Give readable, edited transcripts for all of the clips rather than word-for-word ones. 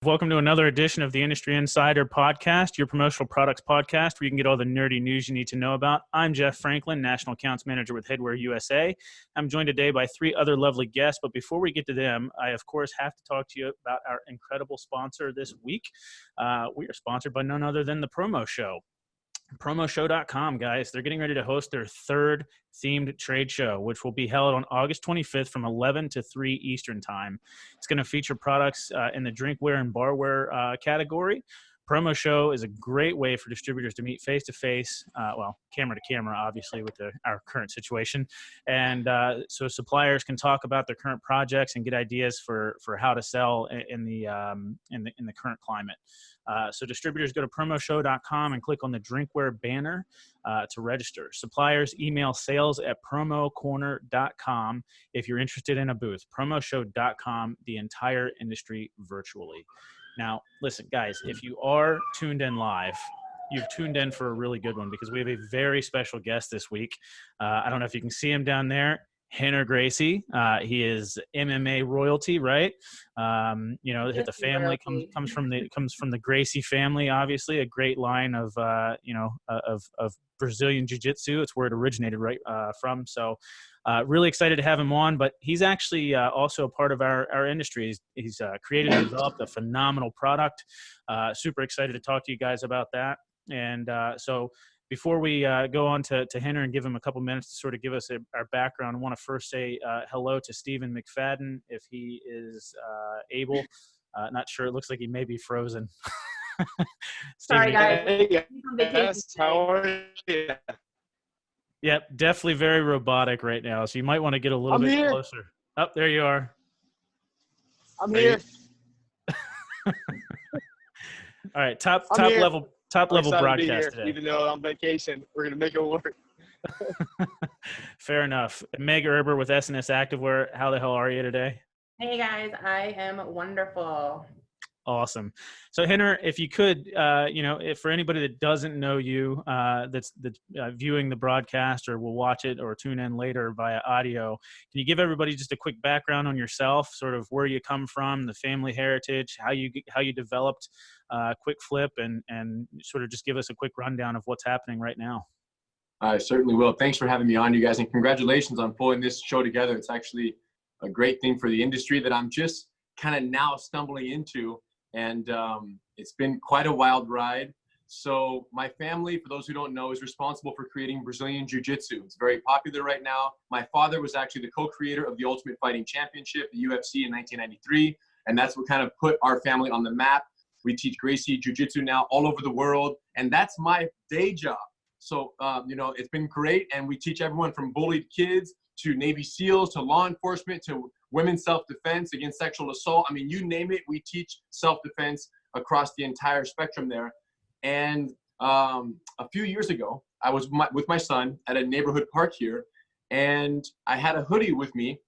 Welcome to another edition of the Industry Insider Podcast, your promotional products podcast where you can get all the nerdy news you need to know about. I'm Jeff Franklin, National Accounts Manager with Headwear USA. I'm joined today by three other lovely guests, but before we get to them, I, of course, have to talk to you about our incredible sponsor this week. We are sponsored by none other than the Promo Show. Promotional.com, guys. They're getting ready to host their third themed trade show, which will be held on August 25th from 11 to 3 Eastern time. It's going to feature products in the drinkware and barware category. Promo Show is a great way for distributors to meet face-to-face, camera to camera, obviously, with our current situation. And so suppliers can talk about their current projects and get ideas for how to sell in the current climate. So distributors go to promotional.com and click on the drinkware banner to register. Suppliers email sales@promocorner.com if you're interested in a booth. Promotional.com, the entire industry virtually. Now, listen, guys, if you are tuned in live, you've tuned in for a really good one because we have a very special guest this week. I don't know if you can see him down there. Rener Gracie. He is MMA royalty, right? The family comes from the Gracie family. Obviously, a great line of Brazilian jiu-jitsu. It's where it originated from. So, really excited to have him on. But he's actually also a part of our industry. He's created and developed a phenomenal product. Super excited to talk to you guys about that. And so. Before we go on to Rener and give him a couple minutes to sort of give us our background, I want to first say hello to Stephen McFadden, if he is able. Not sure. It looks like he may be frozen. Sorry, guys. Hey, yes, how are you? Yep, definitely very robotic right now, so you might want to get a little bit closer. Oh, there you are. I'm here. All right, top level broadcast today. Even though I'm on vacation, we're going to make it work. Fair enough. Meg Erber with S&S Activewear. How the hell are you today? Hey, guys. I am wonderful. Awesome. So, Rener, if you could, if for anybody that doesn't know you, that's viewing the broadcast or will watch it or tune in later via audio, can you give everybody just a quick background on yourself, sort of where you come from, the family heritage, how you developed Quick Flip, and sort of just give us a quick rundown of what's happening right now? I certainly will. Thanks for having me on, you guys, and congratulations on pulling this show together. It's actually a great thing for the industry that I'm just kind of now stumbling into. And it's been quite a wild ride. So my family, for those who don't know, is responsible for creating Brazilian Jiu-Jitsu. It's very popular right now. My father was actually the co-creator of the Ultimate Fighting Championship, the UFC, in 1993. And that's what kind of put our family on the map. We teach Gracie Jiu-Jitsu now all over the world. And that's my day job. So, it's been great. And we teach everyone from bullied kids to Navy SEALs to law enforcement to women's self-defense against sexual assault. I mean, you name it, we teach self-defense across the entire spectrum there. And a few years ago, I was with my son at a neighborhood park here, and I had a hoodie with me.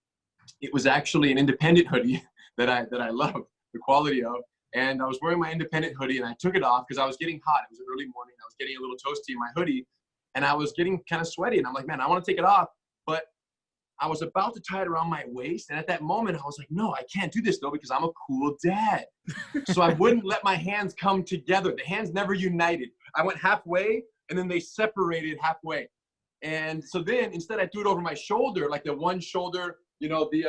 It was actually an independent hoodie that I love the quality of. And I was wearing my independent hoodie, and I took it off because I was getting hot. It was early morning. I was getting a little toasty in my hoodie, and I was getting kind of sweaty. And I'm like, man, I want to take it off. But I was about to tie it around my waist. And at that moment, I was like, no, I can't do this, though, because I'm a cool dad. So I wouldn't let my hands come together. The hands never united. I went halfway, and then they separated halfway. And so then instead I threw it over my shoulder, like the one shoulder, they call the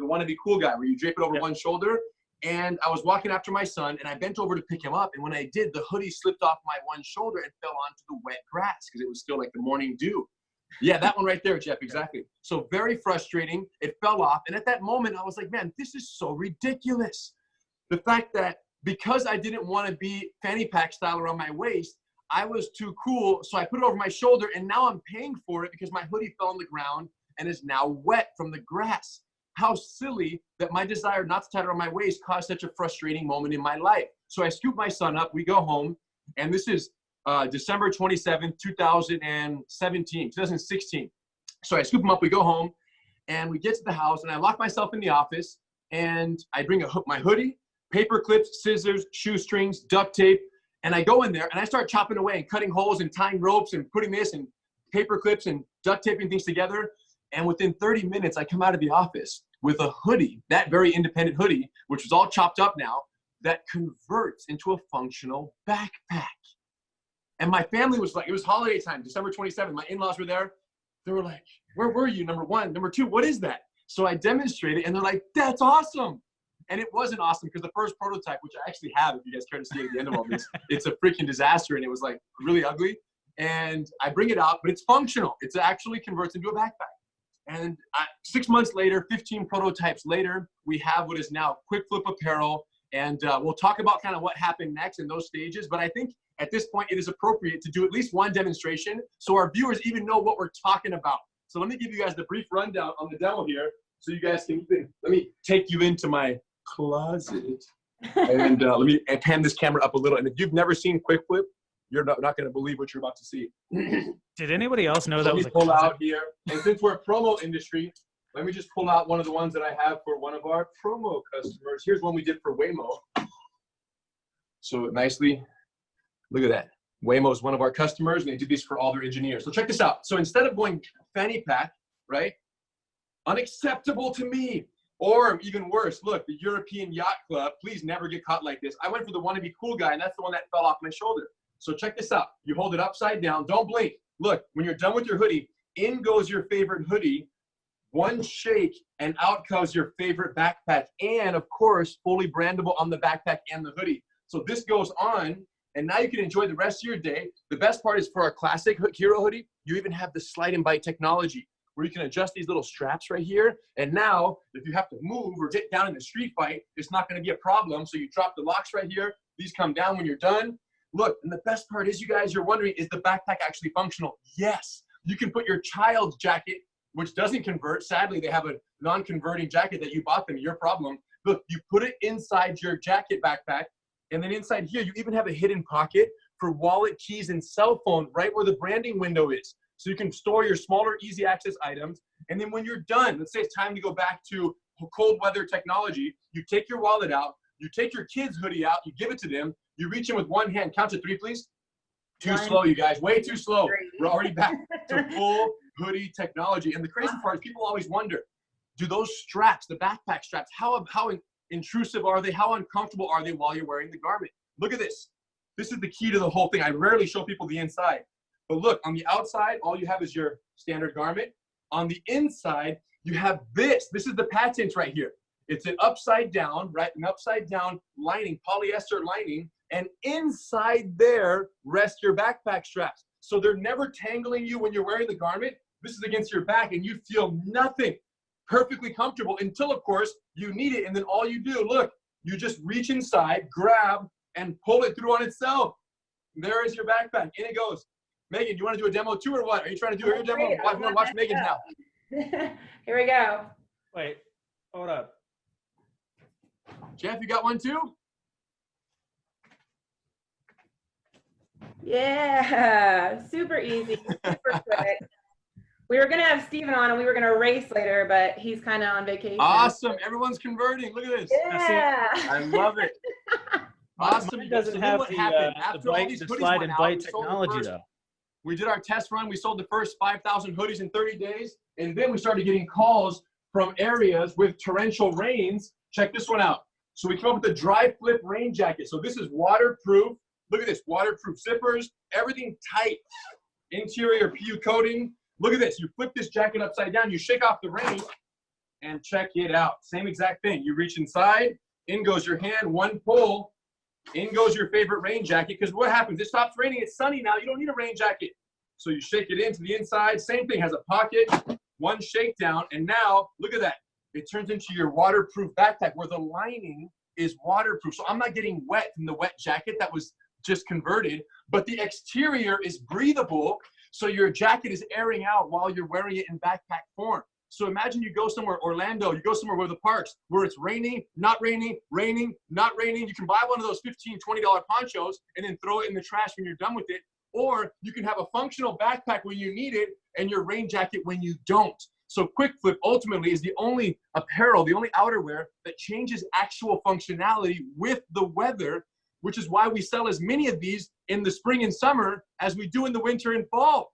wannabe cool guy, where you drape it over one shoulder. And I was walking after my son, and I bent over to pick him up. And when I did, the hoodie slipped off my one shoulder and fell onto the wet grass because it was still like the morning dew. Yeah, that one right there, Jeff, exactly. So very frustrating. It fell off. And at that moment, I was like, man, this is so ridiculous. The fact that because I didn't want to be fanny pack style around my waist, I was too cool. So I put it over my shoulder, and now I'm paying for it because my hoodie fell on the ground and is now wet from the grass. How silly that my desire not to tie it around my waist caused such a frustrating moment in my life. So I scoop my son up. We go home, and this is December 27th, 2016. So I scoop him up, we go home, and we get to the house, and I lock myself in the office, and I bring my hoodie, paper clips, scissors, shoestrings, duct tape, and I go in there, and I start chopping away and cutting holes and tying ropes and putting this and paper clips and duct taping things together. And within 30 minutes, I come out of the office with a hoodie, that very independent hoodie, which was all chopped up now, that converts into a functional backpack. And my family was like, it was holiday time, December 27th. My in-laws were there. They were like, where were you? Number one. Number two, what is that? So I demonstrated, and they're like, that's awesome. And it wasn't awesome because the first prototype, which I actually have, if you guys care to see it at the end of all this, it's a freaking disaster, and it was like really ugly. And I bring it out, but it's functional. It actually converts into a backpack. And 6 months later, 15 prototypes later, we have what is now Quick Flip Apparel. And we'll talk about kind of what happened next in those stages. But I think at this point, it is appropriate to do at least one demonstration so our viewers even know what we're talking about. So let me give you guys the brief rundown on the demo here so you guys can, let me take you into my closet. And let me pan this camera up a little. And if you've never seen Quick Flip, you're not going to believe what you're about to see. Did anybody else know that was a pull out here. And since we're a promo industry, let me just pull out one of the ones that I have for one of our promo customers. Here's one we did for Waymo. So nicely, look at that. Waymo is one of our customers, and they do these for all their engineers. So check this out. So instead of going fanny pack, right? Unacceptable to me. Or even worse, look, the European Yacht Club, please never get caught like this. I went for the wannabe cool guy, and that's the one that fell off my shoulder. So check this out. You hold it upside down. Don't blink. Look, when you're done with your hoodie, in goes your favorite hoodie. One shake, and out comes your favorite backpack. And, of course, fully brandable on the backpack and the hoodie. So this goes on, and now you can enjoy the rest of your day. The best part is for our classic hero hoodie, you even have the slide and bite technology where you can adjust these little straps right here. And now, if you have to move or get down in a street fight, it's not going to be a problem. So you drop the locks right here. These come down when you're done. Look, and the best part is, you guys, you're wondering, is the backpack actually functional? Yes. You can put your child's jacket, which doesn't convert. Sadly, they have a non-converting jacket that you bought them, your problem. Look, you put it inside your jacket backpack, and then inside here, you even have a hidden pocket for wallet, keys, and cell phone right where the branding window is. So you can store your smaller, easy access items. And then when you're done, let's say it's time to go back to cold weather technology, you take your wallet out, you take your kid's hoodie out, you give it to them, you reach in with one hand. Count to 3, please. Too slow, you guys. Way too slow. We're already back to full hoodie technology. And the crazy part is, people always wonder, do those straps, the backpack straps, how intrusive are they? How uncomfortable are they while you're wearing the garment? Look at this. This is the key to the whole thing. I rarely show people the inside. But look, on the outside, all you have is your standard garment. On the inside, you have this. This is the patent right here. It's an upside down, right? An upside down lining, polyester lining. And inside there rest your backpack straps. So they're never tangling you when you're wearing the garment. This is against your back, and you feel nothing. Perfectly comfortable until, of course, you need it. And then all you do, look, you just reach inside, grab, and pull it through on itself. There is your backpack. In it goes. Megan, you want to do a demo too, or what? Are you trying to do your demo? Watch Megan's now. Here we go. Wait, hold up. Jeff, you got one too? Yeah, super easy, super quick. We were going to have Steven on, and we were going to race later, but he's kind of on vacation. Awesome. Everyone's converting. Look at this. Yeah. I love it. Awesome. Mine doesn't So have what happened? After all the these the hoodies slide went and out, bite we sold the technology, first- though. We did our test run. We sold the first 5,000 hoodies in 30 days. And then we started getting calls from areas with torrential rains. Check this one out. So we came up with a dry flip rain jacket. So this is waterproof. Look at this, waterproof zippers, everything tight. Interior PU coating. Look at this. You flip this jacket upside down. You shake off the rain, and check it out. Same exact thing. You reach inside. In goes your hand. One pull. In goes your favorite rain jacket. Because what happens? It stops raining. It's sunny now. You don't need a rain jacket. So you shake it into the inside. Same thing. Has a pocket. One shakedown. And now, look at that. It turns into your waterproof backpack where the lining is waterproof. So I'm not getting wet from the wet jacket that was just converted. But the exterior is breathable. So your jacket is airing out while you're wearing it in backpack form. So imagine you go somewhere, Orlando, you go somewhere where the parks, where it's raining, not raining, raining, not raining. You can buy one of those $15, $20 ponchos and then throw it in the trash when you're done with it. Or you can have a functional backpack when you need it and your rain jacket when you don't. So Quick Flip ultimately is the only apparel, the only outerwear that changes actual functionality with the weather, which is why we sell as many of these in the spring and summer as we do in the winter and fall.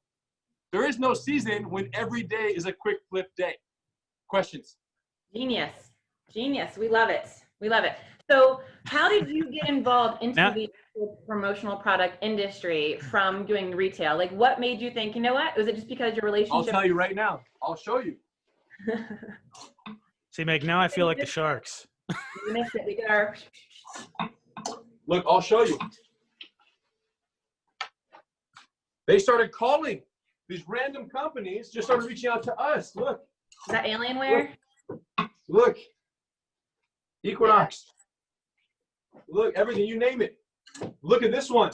There is no season when every day is a Quick Flip day. Questions? Genius. Genius. We love it. We love it. So how did you get involved into Now- the promotional product industry from doing retail? Like what made you think, you know what? Was it just because your I'll relationship? tell you right now. I'll show you. See, Meg, now I feel like the Sharks. We missed it. We did our. Look, I'll show you. They started calling. These random companies just started reaching out to us. Look, Is that Alienware? look. Equinox. Look, everything, you name it. Look at this one.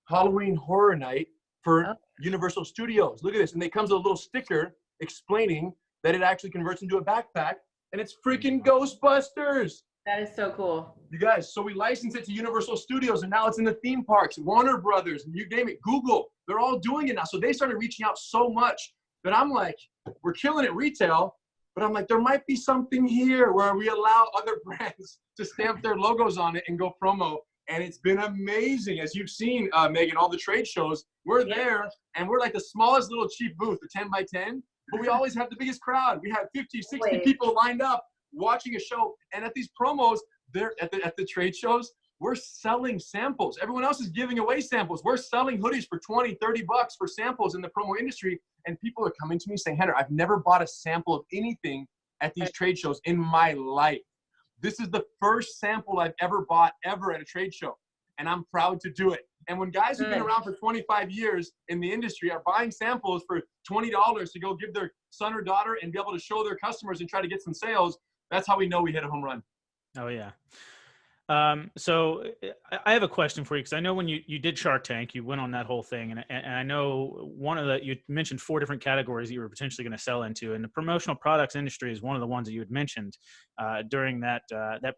Halloween Horror Night for Universal Studios. Look at this. And they comes with a little sticker explaining that it actually converts into a backpack, and it's freaking Ghostbusters. That is so cool. You guys, so we license it to Universal Studios, and now it's in the theme parks, Warner Brothers, and you name it, Google. They're all doing it now. So they started reaching out so much that I'm like, we're killing it retail, but I'm like, there might be something here where we allow other brands to stamp their logos on it and go promo. And it's been amazing. As you've seen, Megan, all the trade shows, we're there, and we're like the smallest little cheap booth, the 10 by 10, but we always have the biggest crowd. We have 50, 60 people lined up watching a show. And at these promos, they're at the trade shows, we're selling samples. Everyone else is giving away samples. We're selling hoodies for 20, 30 bucks for samples in the promo industry. And people are coming to me saying, Henner, I've never bought a sample of anything at these trade shows in my life. This is the first sample I've ever bought ever at a trade show. And I'm proud to do it. And when guys who've been around for 25 years in the industry are buying samples for $20 to go give their son or daughter and be able to show their customers and try to get some sales, that's how we know we hit a home run. Oh, yeah. So I have a question for you, because I know when you did Shark Tank, you went on that whole thing. And I know you mentioned 4 different categories that you were potentially going to sell into. And the promotional products industry is one of the ones that you had mentioned during that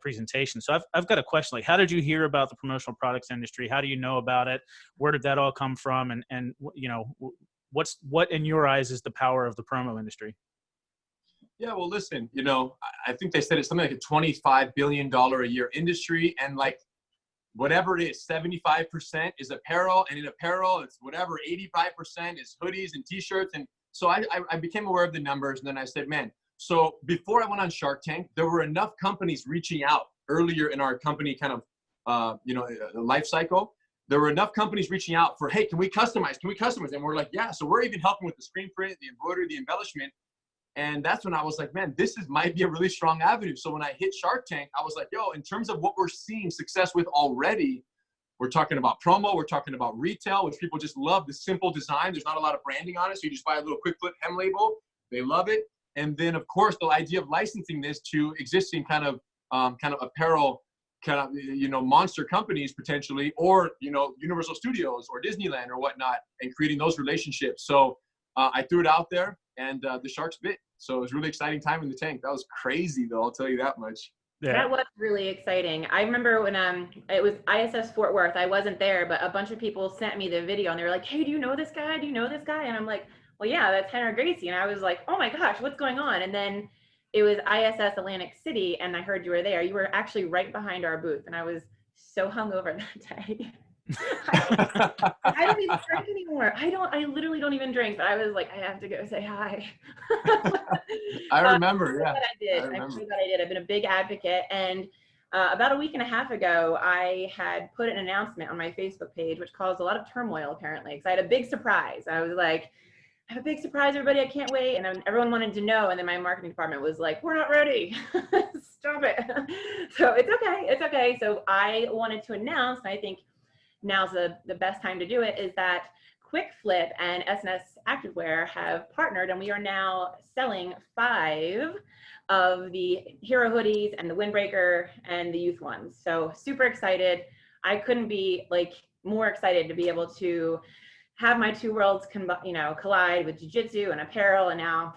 presentation. So I've got a question. Like, how did you hear about the promotional products industry? How do you know about it? Where did that all come from? And you know, what in your eyes is the power of the promo industry? Yeah, well, listen, you know, I think they said it's something like a $25 billion a year industry, and like whatever it is, 75% is apparel, and in apparel, it's whatever, 85% is hoodies and t-shirts. And so I became aware of the numbers, and then I said, man, so before I went on Shark Tank, there were enough companies reaching out earlier in our company kind of, life cycle. There were enough companies reaching out for, hey, can we customize? Can we customize? And we're like, yeah. So we're even helping with the screen print, the embroidery, the embellishment. And that's when I was like, man, might be a really strong avenue. So when I hit Shark Tank, I was like, yo, in terms of what we're seeing success with already, we're talking about promo, we're talking about retail, which people just love the simple design. There's not a lot of branding on it. So you just buy a little quick flip hem label. They love it. And then of course, the idea of licensing this to existing kind of apparel, monster companies potentially, or, Universal Studios or Disneyland or whatnot, and creating those relationships. So I threw it out there, and the Sharks bit. So it was a really exciting time in the tank. That was crazy, though. I'll tell you that much. Yeah. That was really exciting. I remember when it was ISS Fort Worth. I wasn't there, but a bunch of people sent me the video, and they were like, hey, do you know this guy? Do you know this guy? And I'm like, well, yeah, that's Rener Gracie. And I was like, oh my gosh, what's going on? And then it was ISS Atlantic City, and I heard you were there. You were actually right behind our booth, and I was so hungover that day. I don't even drink anymore. I literally don't even drink, but I was like, I have to go say hi. I remember, yeah. I did. I'm sure that I did. I've been a big advocate. And about a week and a half ago, I had put an announcement on my Facebook page, which caused a lot of turmoil apparently, because I had a big surprise. I was like, I have a big surprise, everybody, I can't wait. And then everyone wanted to know. And then my marketing department was like, we're not ready. Stop it. So it's okay. It's okay. So I wanted to announce, and I think now's the best time to do it, is that Quick Flip and SNS Activewear have partnered, and we are now selling 5 of the hero hoodies and the windbreaker and the youth ones. So super excited. I couldn't be more excited to be able to have my 2 worlds collide with jiu-jitsu and apparel, and now,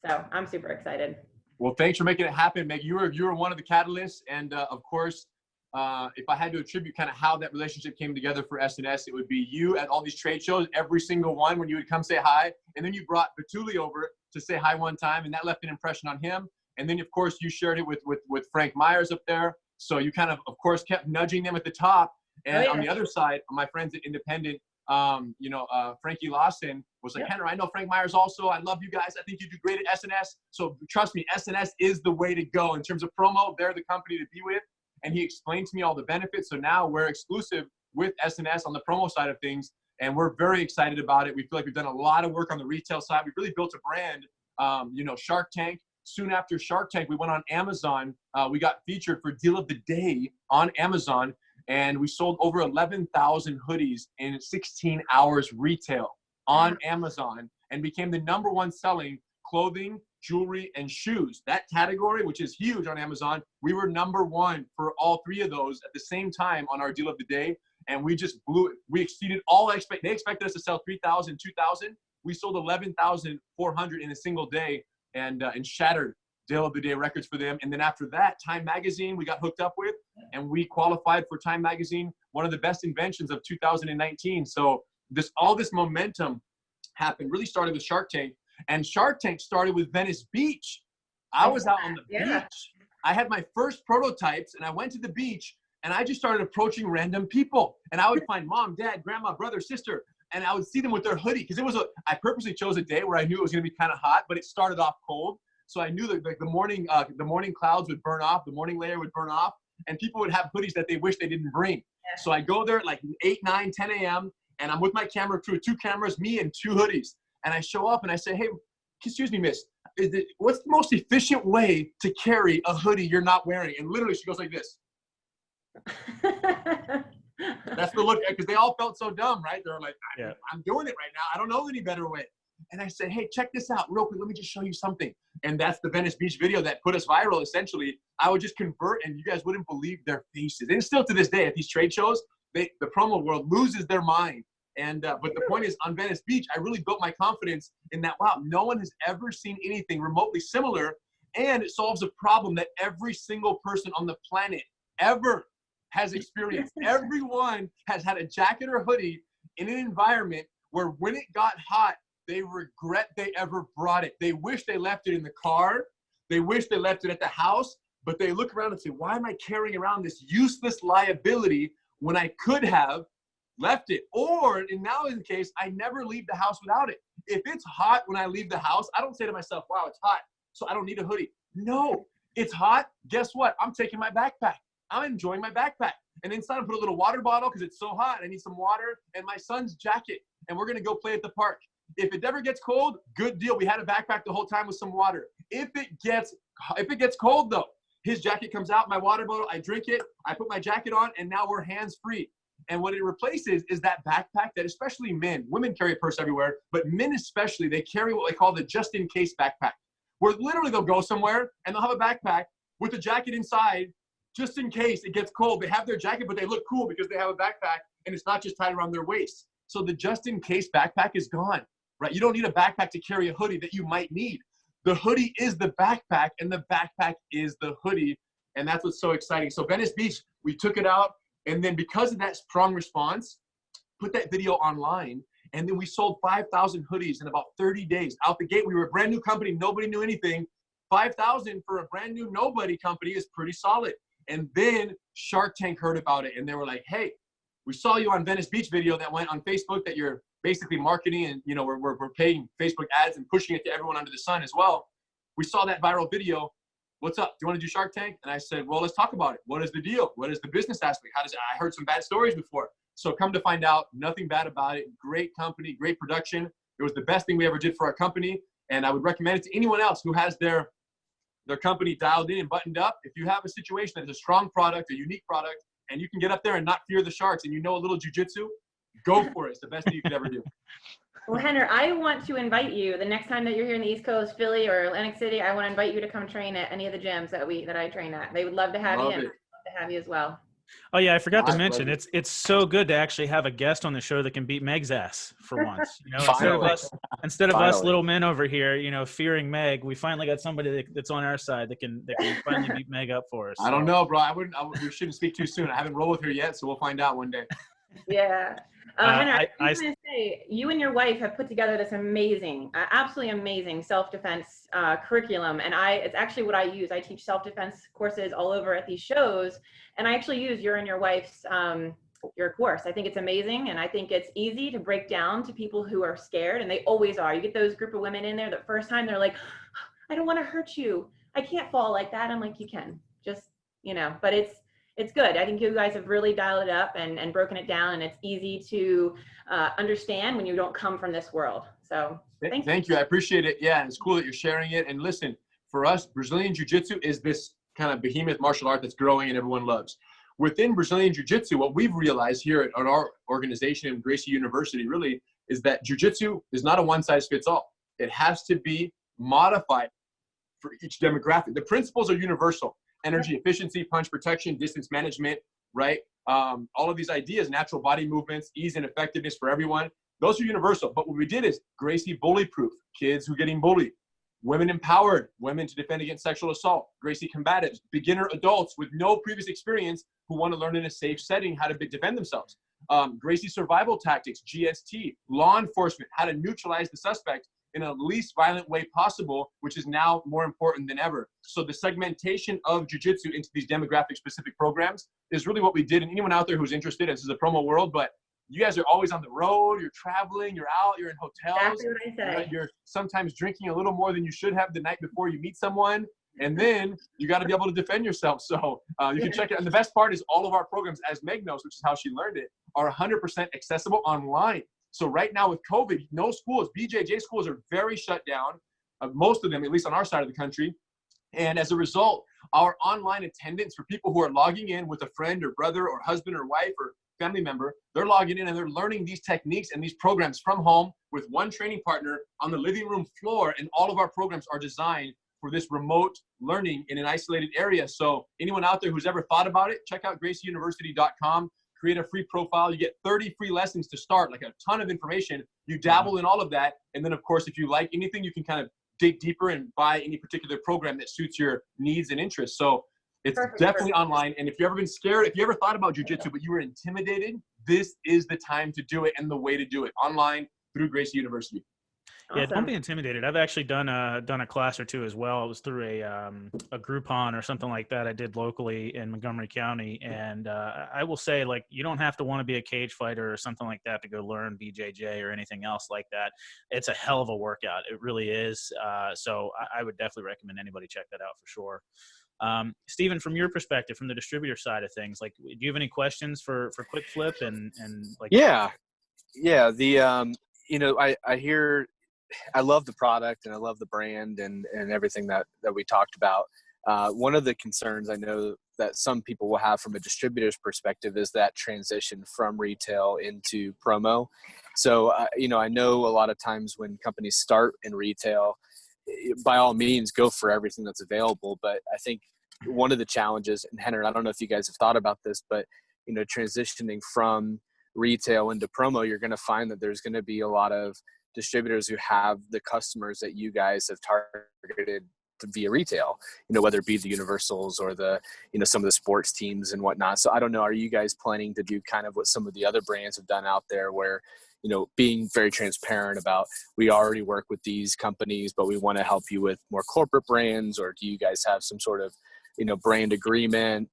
so I'm super excited. Well, thanks for making it happen, Meg. You were one of the catalysts, and of course, if I had to attribute kind of how that relationship came together for SNS, it would be you at all these trade shows, every single one, when you would come say hi. And then you brought Batuli over to say hi one time, and that left an impression on him. And then, of course, you shared it with Frank Myers up there. So you kind of course, kept nudging them at the top. And on the other side, my friends at Independent, Frankie Lawson was like, Henry, I know Frank Myers also. I love you guys. I think you do great at SNS. So trust me, SNS is the way to go in terms of promo. They're the company to be with. And he explained to me all the benefits. So now we're exclusive with SNS on the promo side of things. And we're very excited about it. We feel like we've done a lot of work on the retail side. We've really built a brand. Shark Tank. Soon after Shark Tank, we went on Amazon. We got featured for Deal of the Day on Amazon. And we sold over 11,000 hoodies in 16 hours retail on Amazon and became the #1 selling clothing, jewelry, and shoes. That category, which is huge on Amazon, we were #1 for all 3 of those at the same time on our Deal of the Day. And we just blew it. We exceeded all they expected us to sell 3,000, 2,000. We sold 11,400 in a single day and shattered Deal of the Day records for them. And then after that, Time Magazine we got hooked up with, and we qualified for Time Magazine, one of the best inventions of 2019. So all this momentum happened, really started with Shark Tank, and Shark Tank started with Venice Beach. I was out on the beach. I had my first prototypes, and I went to the beach, and I just started approaching random people. And I would find mom, dad, grandma, brother, sister, and I would see them with their hoodie, because I purposely chose a day where I knew it was going to be kind of hot, but it started off cold. So I knew that the morning clouds would burn off, the morning layer would burn off, and people would have hoodies that they wish they didn't bring. Yeah. So I go there at like 8, 9, 10 a.m. and I'm with my camera crew, 2 cameras, me and 2 hoodies. And I show up and I say, hey, excuse me, miss, what's the most efficient way to carry a hoodie you're not wearing? And literally she goes like this. That's the look, because they all felt so dumb, right? They're like, I'm doing it right now. I don't know any better way. And I said, hey, check this out real quick. Let me just show you something. And that's the Venice Beach video that put us viral, essentially. I would just convert, and you guys wouldn't believe their faces. And still to this day, at these trade shows, the promo world loses their mind. And but the point is, on Venice Beach, I really built my confidence in that, wow, no one has ever seen anything remotely similar. And it solves a problem that every single person on the planet ever has experienced. Everyone has had a jacket or hoodie in an environment where when it got hot, they regret they ever brought it. They wish they left it in the car. They wish they left it at the house, but they look around and say, why am I carrying around this useless liability when I could have left it? Or, and now in the case, I never leave the house without it. If it's hot when I leave the house, I don't say to myself, wow, it's hot, so I don't need a hoodie. No, it's hot. Guess what? I'm taking my backpack. I'm enjoying my backpack. And inside I put a little water bottle because it's so hot. I need some water and my son's jacket. And we're going to go play at the park. If it ever gets cold, good deal. We had a backpack the whole time with some water. If it gets cold though, his jacket comes out, my water bottle, I drink it, I put my jacket on, and now we're hands-free. And what it replaces is that backpack that especially men, women carry a purse everywhere, but men especially, they carry what they call the just-in-case backpack, where literally they'll go somewhere and they'll have a backpack with a jacket inside just in case it gets cold. They have their jacket, but they look cool because they have a backpack and it's not just tied around their waist. So the just-in-case backpack is gone. Right? You don't need a backpack to carry a hoodie that you might need. The hoodie is the backpack, and the backpack is the hoodie, and that's what's so exciting. So Venice Beach, we took it out, and then because of that strong response, put that video online, and then we sold 5,000 hoodies in about 30 days. Out the gate, we were a brand new company. Nobody knew anything. 5,000 for a brand new nobody company is pretty solid. And then Shark Tank heard about it, and they were like, hey, we saw you on Venice Beach video that went on Facebook that you're basically marketing, and we're paying Facebook ads and pushing it to everyone under the sun as well. We saw that viral video. What's up? Do you want to do Shark Tank? And I said, well, let's talk about it. What is the deal? What is the business aspect? How does it? I heard some bad stories before. So come to find out, nothing bad about it. Great company, great production. It was the best thing we ever did for our company. And I would recommend it to anyone else who has their company dialed in and buttoned up. If you have a situation that is a strong product, a unique product, and you can get up there and not fear the sharks, and you know a little jujitsu, go for it. It's the best thing you could ever do. Well, Rener, I want to invite you the next time that you're here in the East Coast, Philly or Atlantic City. I want to invite you to come train at any of the gyms that I train at. They would love to have you, and I'd love to have you as well. Oh yeah, I forgot to mention it's so good to actually have a guest on the show that can beat Meg's ass for once. Instead of us little men over here, fearing Meg, we finally got somebody that's on our side that can finally beat Meg up for us. I don't know, bro. We shouldn't speak too soon. I haven't rolled with her yet, so we'll find out one day. Yeah. Rener, I was going to say, you and your wife have put together this amazing, absolutely amazing self-defense curriculum. And it's actually what I use. I teach self-defense courses all over at these shows. And I actually use your and your wife's your course. I think it's amazing. And I think it's easy to break down to people who are scared, and they always are. You get those group of women in there the first time, they're like, I don't want to hurt you. I can't fall like that. I'm like, you can just, but it's good. I think you guys have really dialed it up and broken it down, and it's easy to understand when you don't come from this world. So thank you. I appreciate it. Yeah. And it's cool that you're sharing it. And listen, for us, Brazilian Jiu-Jitsu is this kind of behemoth martial art that's growing and everyone loves. Within Brazilian Jiu-Jitsu, what we've realized here at our organization in Gracie University really is that Jiu-Jitsu is not a one-size-fits-all. It has to be modified for each demographic. The principles are universal: energy efficiency, punch protection, distance management, right? All of these ideas, natural body movements, ease and effectiveness for everyone. Those are universal. But what we did is Gracie bully-proof, kids who are getting bullied; women empowered, women to defend against sexual assault; Gracie combatives, beginner adults with no previous experience who want to learn in a safe setting how to defend themselves; Gracie survival tactics, GST; law enforcement, how to neutralize the suspect in a least violent way possible, which is now more important than ever. So the segmentation of jiu-jitsu into these demographic specific programs is really what we did. And anyone out there who's interested, this is a promo world, but you guys are always on the road, you're traveling, you're out, you're in hotels. Exactly what I say. You're sometimes drinking a little more than you should have the night before you meet someone. And then you got to be able to defend yourself. So you can check it. And the best part is all of our programs, as Meg knows, which is how she learned it, are 100% accessible online. So right now with COVID, no schools, BJJ schools are very shut down. Most of them, at least on our side of the country. And as a result, our online attendance for people who are logging in with a friend or brother or husband or wife or family member, they're logging in and they're learning these techniques and these programs from home with one training partner on the living room floor. And all of our programs are designed for this remote learning in an isolated area. So anyone out there who's ever thought about it, check out gracieuniversity.com, create a free profile. You get 30 free lessons to start, like a ton of information. You dabble in all of that. And then of course, if you like anything, you can kind of dig deeper and buy any particular program that suits your needs and interests. So it's definitely online. And if you've ever been scared, if you ever thought about jiu-jitsu, but you were intimidated, this is the time to do it and the way to do it, online through Gracie University. Yeah, Awesome. don't be intimidated. I've actually done a class or two as well. It was through a Groupon or something like that I did locally in Montgomery County. And I will say, like, you don't have to want to be a cage fighter or something like that to go learn BJJ or anything else like that. It's a hell of a workout. It really is. So I would definitely recommend anybody check that out for sure. Stephen, from your perspective, from the distributor side of things, like, do you have any questions for Quick Flip and like? Yeah. I love the product and I love the brand and everything that we talked about. One of the concerns I know that some people will have from a distributor's perspective is that transition from retail into promo. So, I know a lot of times when companies start in retail, by all means, go for everything that's available. But I think one of the challenges, and Henry, I don't know if you guys have thought about this, but, transitioning from retail into promo, you're going to find that there's going to be a lot of distributors who have the customers that you guys have targeted via retail, whether it be the Universals or the, some of the sports teams and whatnot. So I don't know, are you guys planning to do kind of what some of the other brands have done out there where, being very transparent about, we already work with these companies, but we want to help you with more corporate brands? Or do you guys have some sort of, brand agreement,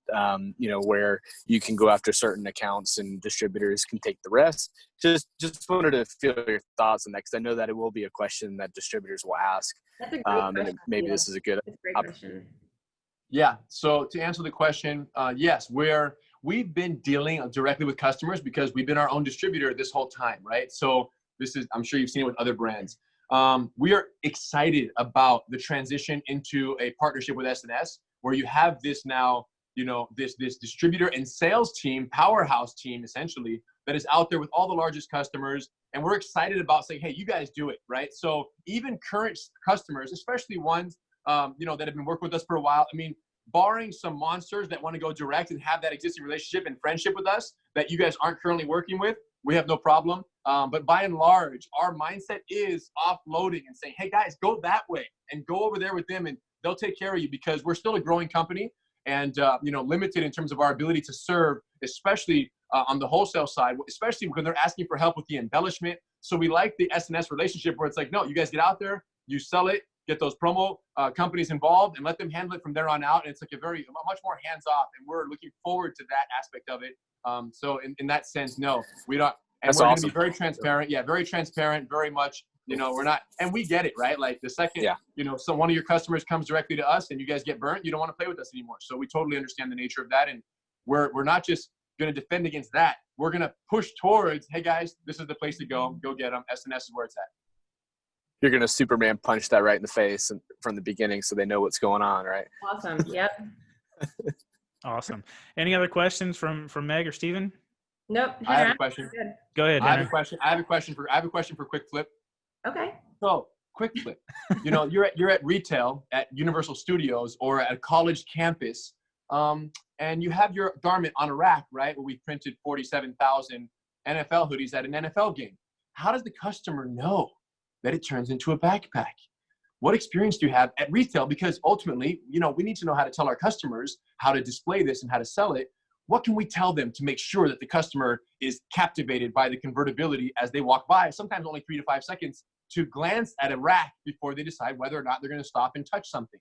where you can go after certain accounts and distributors can take the rest? Just wanted to feel your thoughts on that, because I know that it will be a question that distributors will ask. That's a great question. And maybe this is a good question. Yeah. So to answer the question, yes, we've been dealing directly with customers because we've been our own distributor this whole time, right? So this is, I'm sure you've seen it with other brands. We are excited about the transition into a partnership with S&S, where you have this now, this distributor and sales team, powerhouse team, essentially, that is out there with all the largest customers. And we're excited about saying, hey, you guys do it, right? So even current customers, especially ones, that have been working with us for a while, I mean, barring some monsters that want to go direct and have that existing relationship and friendship with us that you guys aren't currently working with, we have no problem. But by and large, our mindset is offloading and saying, hey guys, go that way and go over there with them and they'll take care of you, because we're still a growing company and, limited in terms of our ability to serve, especially on the wholesale side, especially when they're asking for help with the embellishment. So we like the S&S relationship where it's like, no, you guys get out there, you sell it, get those promo companies involved and let them handle it from there on out. And it's like much more hands-off, and we're looking forward to that aspect of it. So in that sense, no, we don't. And That's we're going awesome. to be very transparent. Yeah, very transparent, very much. We're not, and we get it, right? Like the second, so one of your customers comes directly to us and you guys get burnt, you don't want to play with us anymore. So we totally understand the nature of that. And we're not just going to defend against that. We're going to push towards, hey guys, this is the place to go. Go get them. SNS is where it's at. You're going to Superman punch that right in the face and from the beginning so they know what's going on, right? Awesome. Yep. Awesome. Any other questions from Meg or Steven? Nope. I have a question. Good. Go ahead. I have a question for Quick Flip. Okay. So Quick Flip, you're at retail at Universal Studios or at a college campus, and you have your garment on a rack, right? Where we printed 47,000 NFL hoodies at an NFL game. How does the customer know that it turns into a backpack? What experience do you have at retail? Because ultimately, we need to know how to tell our customers how to display this and how to sell it. What can we tell them to make sure that the customer is captivated by the convertibility as they walk by, sometimes only 3 to 5 seconds, to glance at a rack before they decide whether or not they're going to stop and touch something?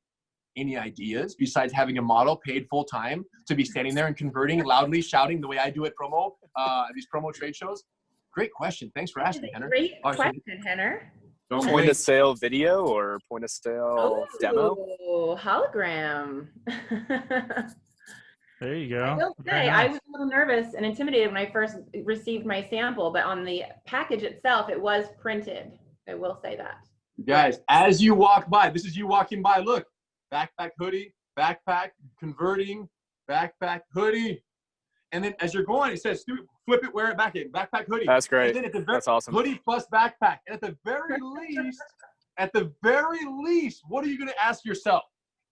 Any ideas besides having a model paid full time to be standing there and converting loudly, shouting the way I do at these promo trade shows? Great question. Thanks for asking, Henner. Great question, Henner. Point of sale video or point of sale demo? Oh, hologram. There you go. I will say, I was a little nervous and intimidated when I first received my sample, but on the package itself, it was printed. I will say that. Guys, as you walk by, this is you walking by. Look, backpack hoodie, backpack converting, backpack hoodie. And then as you're going, it says, flip it, wear it back in, backpack hoodie. That's great. And then That's awesome. Hoodie plus backpack. And at the very least, what are you going to ask yourself?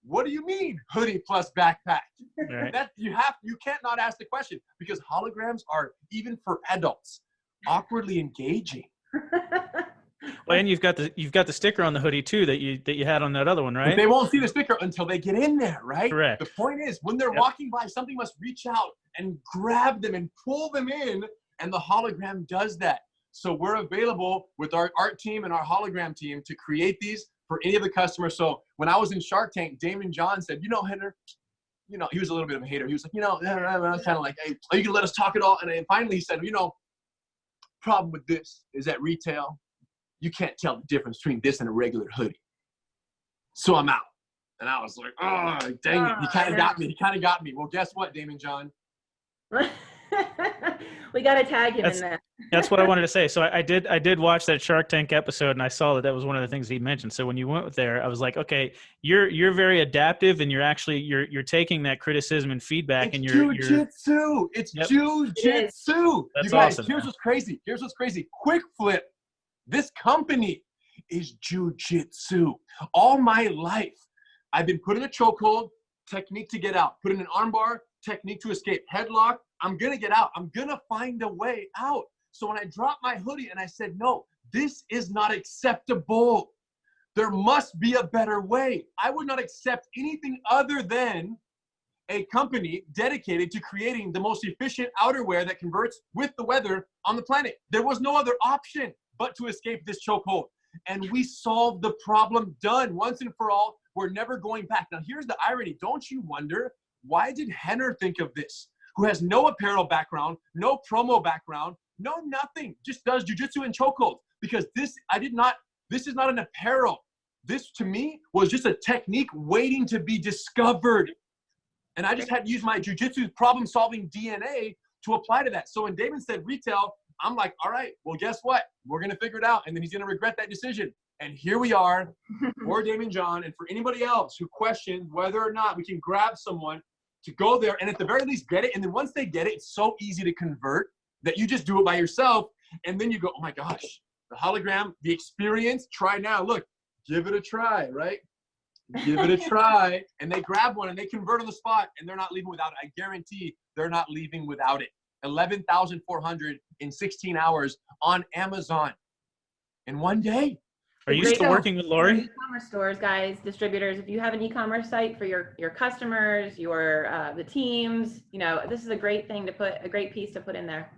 What do you mean hoodie plus backpack? Right. You can't not ask the question, because holograms are, even for adults, awkwardly engaging. Well, and you've got the sticker on the hoodie too that you had on that other one, right? But they won't see the sticker until they get in there, right? Correct. The point is, when they're walking by, something must reach out and grab them and pull them in, and the hologram does that. So we're available with our art team and our hologram team to create these for any of the customers. So when I was in Shark Tank, Damon John said, Henner, he was a little bit of a hater. He was like, I was kind of like, hey, are you gonna let us talk it all? And then finally he said, problem with this is at retail, you can't tell the difference between this and a regular hoodie. So I'm out. And I was like, oh, dang it. He kind of got me. Well, guess what, Damon John? We got to tag him in that. That's what I wanted to say. So I did watch that Shark Tank episode, and I saw that was one of the things he mentioned. So when you went there, I was like, okay, you're very adaptive, and you're taking that criticism and feedback, and you're jujitsu. It's jujitsu. That's you guys, awesome. Here's what's crazy. Quick Flip. This company is jujitsu. All my life, I've been put in a chokehold, technique to get out. Put in an armbar, technique to escape. Headlock, I'm going to get out. I'm going to find a way out. So when I dropped my hoodie and I said, no, this is not acceptable. There must be a better way. I would not accept anything other than a company dedicated to creating the most efficient outerwear that converts with the weather on the planet. There was no other option but to escape this chokehold. And we solved the problem. Done once and for all. We're never going back. Now, here's the irony. Don't you wonder, why did Henner think of this? Who has no apparel background, no promo background, no nothing, just does jujitsu and chokeholds. Because this is not an apparel. This, to me, was just a technique waiting to be discovered. And I just had to use my jujitsu problem-solving DNA to apply to that. So when Damon said retail, I'm like, all right, well, guess what? We're going to figure it out. And then he's going to regret that decision. And here we are for Damon John and for anybody else who questions whether or not we can grab someone to go there and at the very least get it. And then once they get it, it's so easy to convert that you just do it by yourself. And then you go, oh my gosh, the hologram, the experience, try now. Look, give it a try, right? Give it a try. And they grab one and they convert on the spot and they're not leaving without it. I guarantee they're not leaving without it. 11,400 in 16 hours on Amazon in one day. Are you still working with Lori? E-commerce stores, guys, distributors. If you have an e-commerce site for your customers, the teams, this is a great thing to put, a great piece to put in there.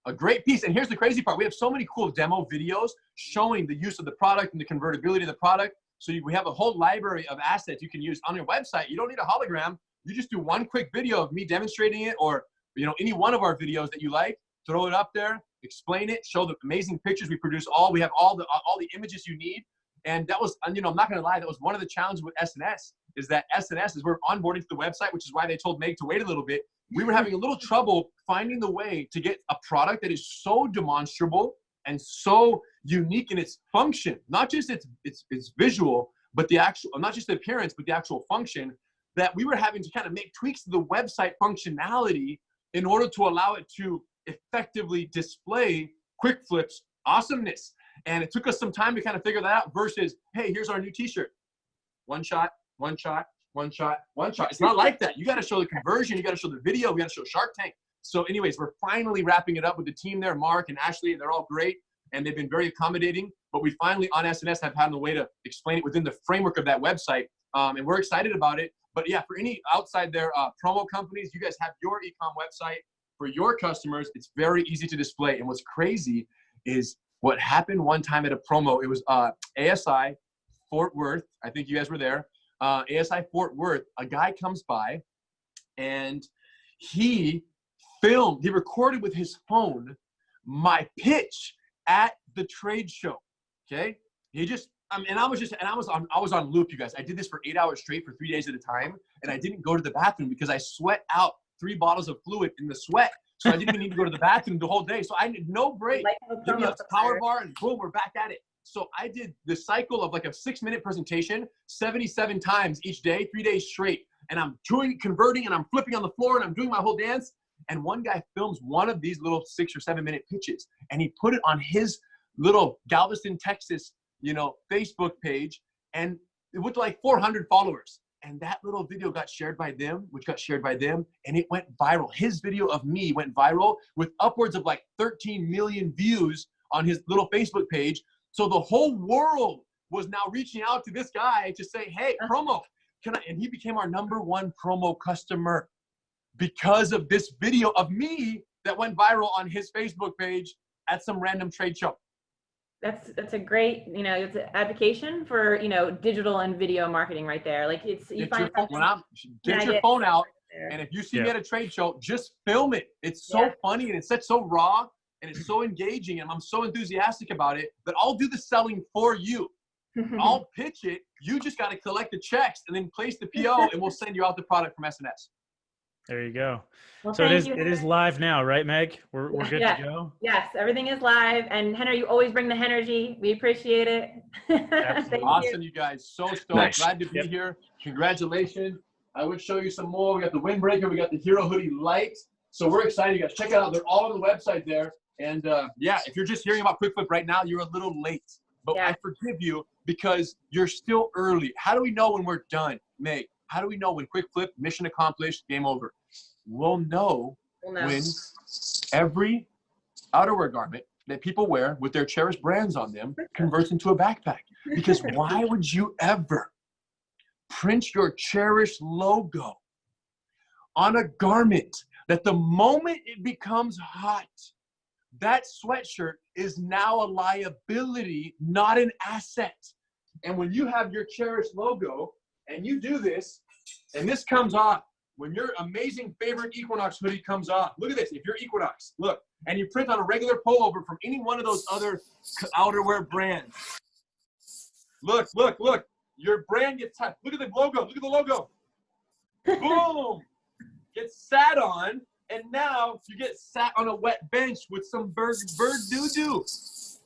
A great piece. And here's the crazy part. We have so many cool demo videos showing the use of the product and the convertibility of the product. So we have a whole library of assets you can use on your website. You don't need a hologram. You just do one quick video of me demonstrating it, or any one of our videos that you like, throw it up there, explain it, show the amazing pictures we produce. We have all the images you need. And that was, I'm not going to lie, that was one of the challenges with SNS, is that SNS, as we're onboarding to the website, which is why they told Meg to wait a little bit, we were having a little trouble finding the way to get a product that is so demonstrable and so unique in its function, not just its visual, but the actual, not just the appearance, but the actual function, that we were having to kind of make tweaks to the website functionality in order to allow it to effectively display Quick Flip's awesomeness. And it took us some time to kind of figure that out versus, hey, here's our new t-shirt. One shot, one shot, one shot, one shot. It's not like that. You got to show the conversion. You got to show the video. We got to show Shark Tank. So anyways, we're finally wrapping it up with the team there, Mark and Ashley. They're all great, and they've been very accommodating. But we finally, on SNS, have had a way to explain it within the framework of that website. And we're excited about it. But yeah, for any outside there promo companies, you guys have your e-com website for your customers. It's very easy to display. And what's crazy is what happened one time at a promo. It was ASI Fort Worth. I think you guys were there. ASI Fort Worth. A guy comes by, and he recorded with his phone my pitch at the trade show. Okay, I was on loop, you guys. I did this for 8 hours straight for 3 days at a time, and I didn't go to the bathroom because I sweat out 3 bottles of fluid in the sweat. So I didn't even need to go to the bathroom the whole day. So I need no break. Give me a power bar, and boom, we're back at it. So I did the cycle of like a 6-minute presentation 77 times each day, 3 days straight. And I'm converting, and I'm flipping on the floor, and I'm doing my whole dance. And one guy films one of these little 6 or 7 minute pitches, and he put it on his little Galveston, Texas, Facebook page, and it went to like 400 followers. And that little video got shared by them, and it went viral. His video of me went viral with upwards of like 13 million views on his little Facebook page. So the whole world was now reaching out to this guy to say, hey, promo, and he became our #1 promo customer because of this video of me that went viral on his Facebook page at some random trade show. That's a great, it's an advocation for, digital and video marketing right there. Like get your phone out, and if you see me at a trade show, just film it. It's so funny, and it's so raw, and it's so engaging, and I'm so enthusiastic about it that I'll do the selling for you. I'll pitch it. You just got to collect the checks and then place the PO, and we'll send you out the product from SNS. There you go. Well, so it is live now, right, Meg? We're good to go? Yes, everything is live. And Henry, you always bring the energy. We appreciate it. Awesome, you guys. So stoked. Nice. Glad to be here. Congratulations. I would show you some more. We got the windbreaker. We got the Hero Hoodie Light. So we're excited, you guys. Check it out. They're all on the website there. And if you're just hearing about Quick Flip right now, you're a little late. But I forgive you because you're still early. How do we know when we're done, Meg? How do we know when Quick Flip, mission accomplished, game over? We'll know when every outerwear garment that people wear with their cherished brands on them converts into a backpack. Because why would you ever print your cherished logo on a garment that the moment it becomes hot, that sweatshirt is now a liability, not an asset? And when you have your cherished logo, and you do this, and this comes off, when your amazing favorite Equinox hoodie comes off, look at this. If you're Equinox, look, and you print on a regular pullover from any one of those other outerwear brands, look, your brand gets touched. Look at the logo, boom, gets sat on, and now you get sat on a wet bench with some bird doo-doo.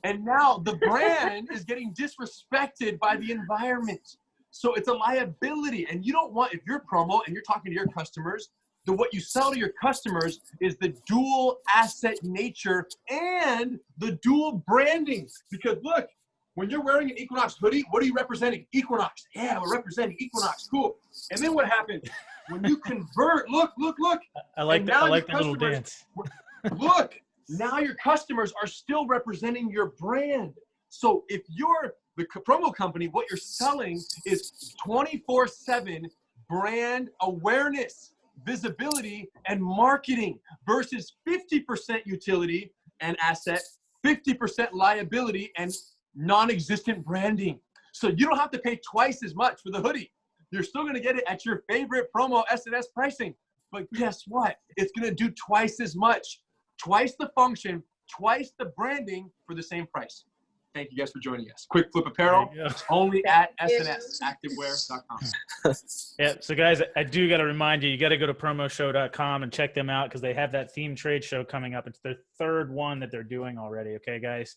And now the brand is getting disrespected by the environment. So it's a liability, and you don't want, if you're promo and you're talking to your customers, what you sell to your customers is the dual asset nature and the dual branding. Because look, when you're wearing an Equinox hoodie, what are you representing? Equinox. Yeah, we're representing Equinox. Cool. And then what happens? When you convert, look. I like the little dance. Look, now your customers are still representing your brand. So if you're the promo company, what you're selling is 24/7 brand awareness, visibility, and marketing versus 50% utility and asset, 50% liability and non-existent branding. So you don't have to pay twice as much for the hoodie. You're still going to get it at your favorite promo S&S pricing. But guess what? It's going to do twice as much, twice the function, twice the branding for the same price. Thank you guys for joining us. Quick Flip Apparel, only at S&S, activewear.com. Yeah, so guys, I do got to remind you, you got to go to promoshow.com and check them out because they have that theme trade show coming up. It's their third one that they're doing already. Okay, guys.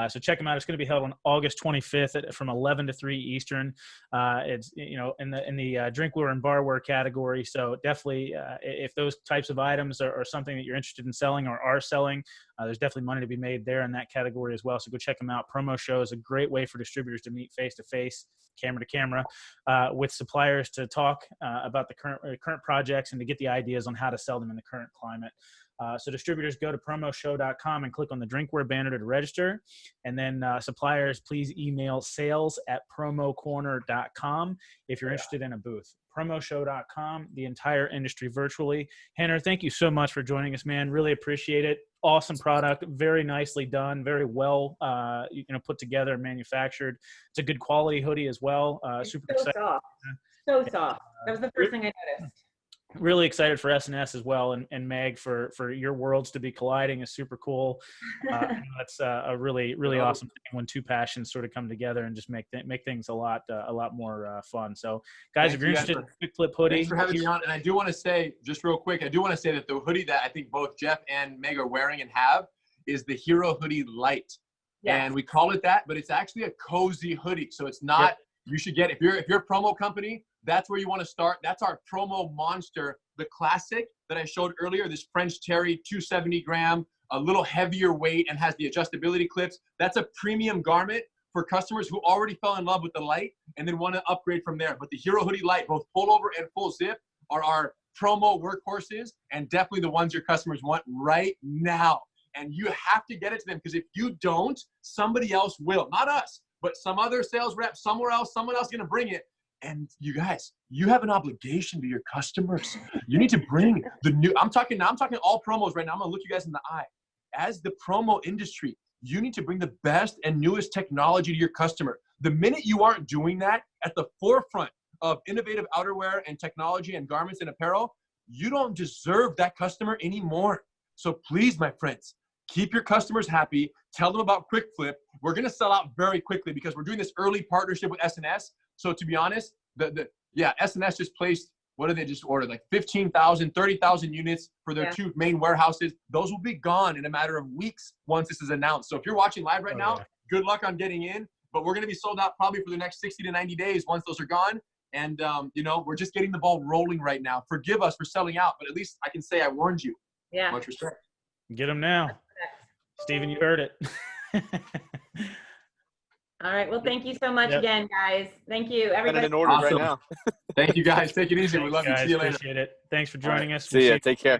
So check them out. It's going to be held on August 25th from 11 to 3 Eastern. It's, you know, in the drinkware and barware category. So definitely, if those types of items are something that you're interested in selling or are selling, there's definitely money to be made there in that category as well. So go check them out. Promo Show is a great way for distributors to meet face-to-face, camera-to-camera, with suppliers to talk about the current projects and to get the ideas on how to sell them in the current climate. So distributors, go to promoshow.com and click on the drinkware banner to register. And then suppliers, please email sales@promocorner.com if you're interested in a booth. Promoshow.com, the entire industry virtually. Rener, thank you so much for joining us, man. Really appreciate it. Awesome product, very nicely done, very well put together and manufactured. It's a good quality hoodie as well. Super so excited. soft. So soft. That was the first thing I noticed. Really excited for S&S as well, and Meg, for your worlds to be colliding is super cool. That's a really awesome thing when two passions sort of come together and just make things a lot more fun. So guys, if you're interested in Quick Flip hoodie, thanks for having me on. And I do want to say, just real quick, that the hoodie that I think both Jeff and Meg are wearing and have is the Hero Hoodie Light. Yes. And we call it that, but it's actually a cozy hoodie. So it's not, you should get, if you're a promo company, that's where you want to start. That's our promo monster, the classic that I showed earlier, this French Terry 270 gram, a little heavier weight and has the adjustability clips. That's a premium garment for customers who already fell in love with the light and then want to upgrade from there. But the Hero Hoodie Light, both pullover and full zip, are our promo workhorses and definitely the ones your customers want right now. And you have to get it to them, because if you don't, somebody else will. Not us, but some other sales rep somewhere else, someone else is going to bring it. And you guys, you have an obligation to your customers. You need to bring the new, I'm talking all promos right now. I'm gonna look you guys in the eye. As the promo industry, you need to bring the best and newest technology to your customer. The minute you aren't doing that at the forefront of innovative outerwear and technology and garments and apparel, you don't deserve that customer anymore. So please, my friends, keep your customers happy. Tell them about Quick Flip. We're gonna sell out very quickly because we're doing this early partnership with S&S. So to be honest, S&S just placed, what did they just order? Like 15,000, 30,000 units for their two main warehouses. Those will be gone in a matter of weeks once this is announced. So if you're watching live right now, good luck on getting in. But we're going to be sold out probably for the next 60 to 90 days once those are gone. And, we're just getting the ball rolling right now. Forgive us for selling out, but at least I can say I warned you. Yeah. Much respect. Get them now. Steven, you heard it. All right. Well, thank you so much again, guys. Thank you, everybody. In order right now. Thank you, guys. Take it easy. We love you. Guys, See you later. Appreciate it. Thanks for joining us. See ya. Take care.